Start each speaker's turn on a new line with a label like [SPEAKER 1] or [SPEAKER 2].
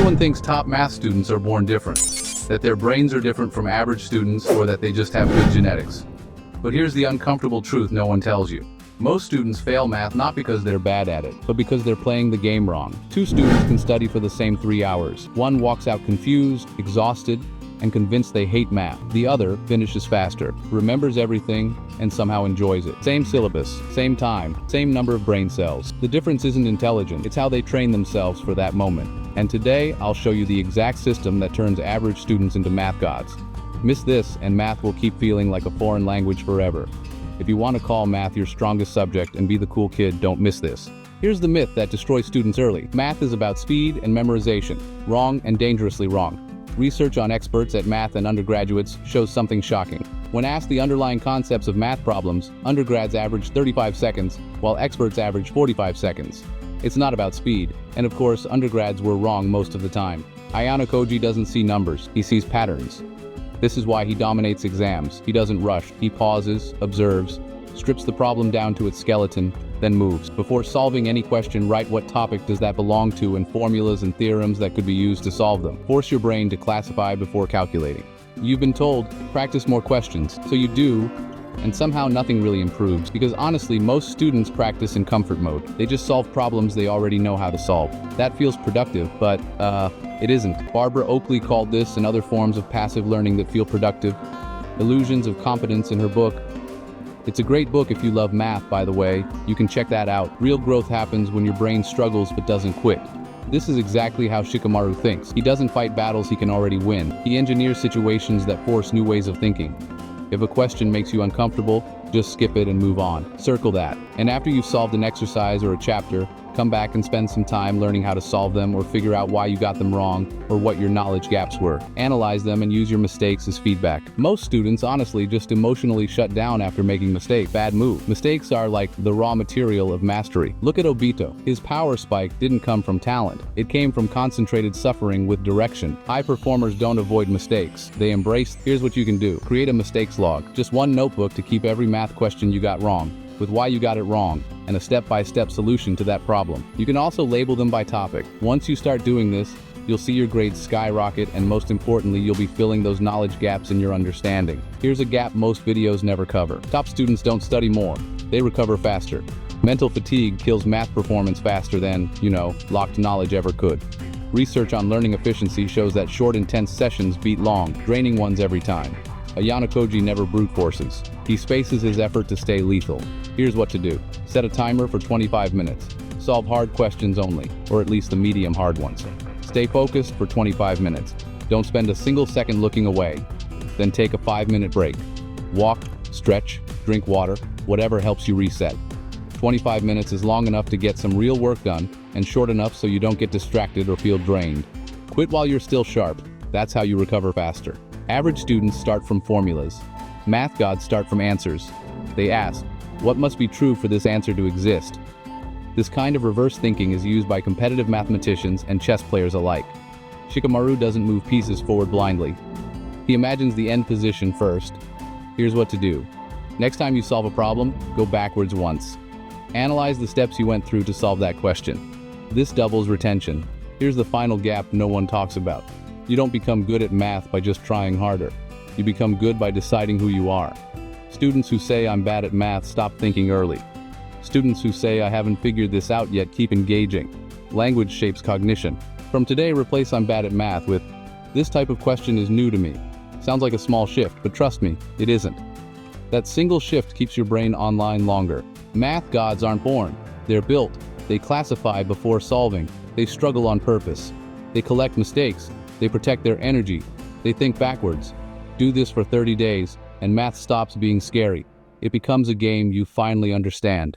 [SPEAKER 1] Everyone thinks top math students are born different, that their brains are different from average students, or that they just have good genetics. But here's the uncomfortable truth no one tells you. Most students fail math not because they're bad at it, but because they're playing the game wrong. Two students can study for the same 3 hours. One walks out confused, exhausted, and convinced they hate math. The other finishes faster, remembers everything, and somehow enjoys it. Same syllabus, same time, same number of brain cells. The difference isn't intelligence, it's how they train themselves for that moment. And today, I'll show you the exact system that turns average students into math gods. Miss this, and math will keep feeling like a foreign language forever. If you want to call math your strongest subject and be the cool kid, don't miss this. Here's the myth that destroys students early. Math is about speed and memorization. Wrong and dangerously wrong. Research on experts at math and undergraduates shows something shocking. When asked the underlying concepts of math problems, undergrads average 35 seconds, while experts average 45 seconds. It's not about speed, and of course, undergrads were wrong most of the time. Ayanokoji doesn't see numbers, he sees patterns. This is why he dominates exams. He doesn't rush, he pauses, observes, strips the problem down to its skeleton, then moves. Before solving any question, write what topic does that belong to and formulas and theorems that could be used to solve them. Force your brain to classify before calculating. You've been told, practice more questions, so you do, and somehow nothing really improves, because honestly, most students practice in comfort mode. They just solve problems they already know how to solve. That feels productive, but, it isn't. Barbara Oakley called this and other forms of passive learning that feel productive illusions of competence in her book. It's a great book if you love math, by the way. You can check that out. Real growth happens when your brain struggles but doesn't quit. This is exactly how Shikamaru thinks. He doesn't fight battles he can already win. He engineers situations that force new ways of thinking. If a question makes you uncomfortable, just skip it and move on. Circle that. And after you've solved an exercise or a chapter, come back and spend some time learning how to solve them or figure out why you got them wrong or what your knowledge gaps were. Analyze them and use your mistakes as feedback. Most students honestly just emotionally shut down after making mistakes. Bad move. Mistakes are like the raw material of mastery. Look at Obito. His power spike didn't come from talent. It came from concentrated suffering with direction. High performers don't avoid mistakes. They embrace. Here's what you can do. Create a mistakes log. Just one notebook to keep every math question you got wrong, with why you got it wrong, and a step-by-step solution to that problem. You can also label them by topic. Once you start doing this, you'll see your grades skyrocket, and most importantly, you'll be filling those knowledge gaps in your understanding. Here's a gap most videos never cover. Top students don't study more, they recover faster. Mental fatigue kills math performance faster than, locked knowledge ever could. Research on learning efficiency shows that short, intense sessions beat long, draining ones every time. Ayanokoji never brute forces. He spaces his effort to stay lethal. Here's what to do. Set a timer for 25 minutes. Solve hard questions only, or at least the medium hard ones. Stay focused for 25 minutes. Don't spend a single second looking away. Then take a 5-minute break. Walk, stretch, drink water, whatever helps you reset. 25 minutes is long enough to get some real work done, and short enough so you don't get distracted or feel drained. Quit while you're still sharp. That's how you recover faster. Average students start from formulas. Math gods start from answers. They ask, what must be true for this answer to exist? This kind of reverse thinking is used by competitive mathematicians and chess players alike. Shikamaru doesn't move pieces forward blindly. He imagines the end position first. Here's what to do. Next time you solve a problem, go backwards once. Analyze the steps you went through to solve that question. This doubles retention. Here's the final gap no one talks about. You don't become good at math by just trying harder. You become good by deciding who you are. Students who say I'm bad at math stop thinking early. Students who say I haven't figured this out yet keep engaging. Language shapes cognition. From today, replace I'm bad at math with this type of question is new to me. Sounds like a small shift, but trust me, it isn't. That single shift keeps your brain online longer. Math gods aren't born. They're built. They classify before solving. They struggle on purpose. They collect mistakes. They protect their energy. They think backwards. Do this for 30 days, and math stops being scary. It becomes a game you finally understand.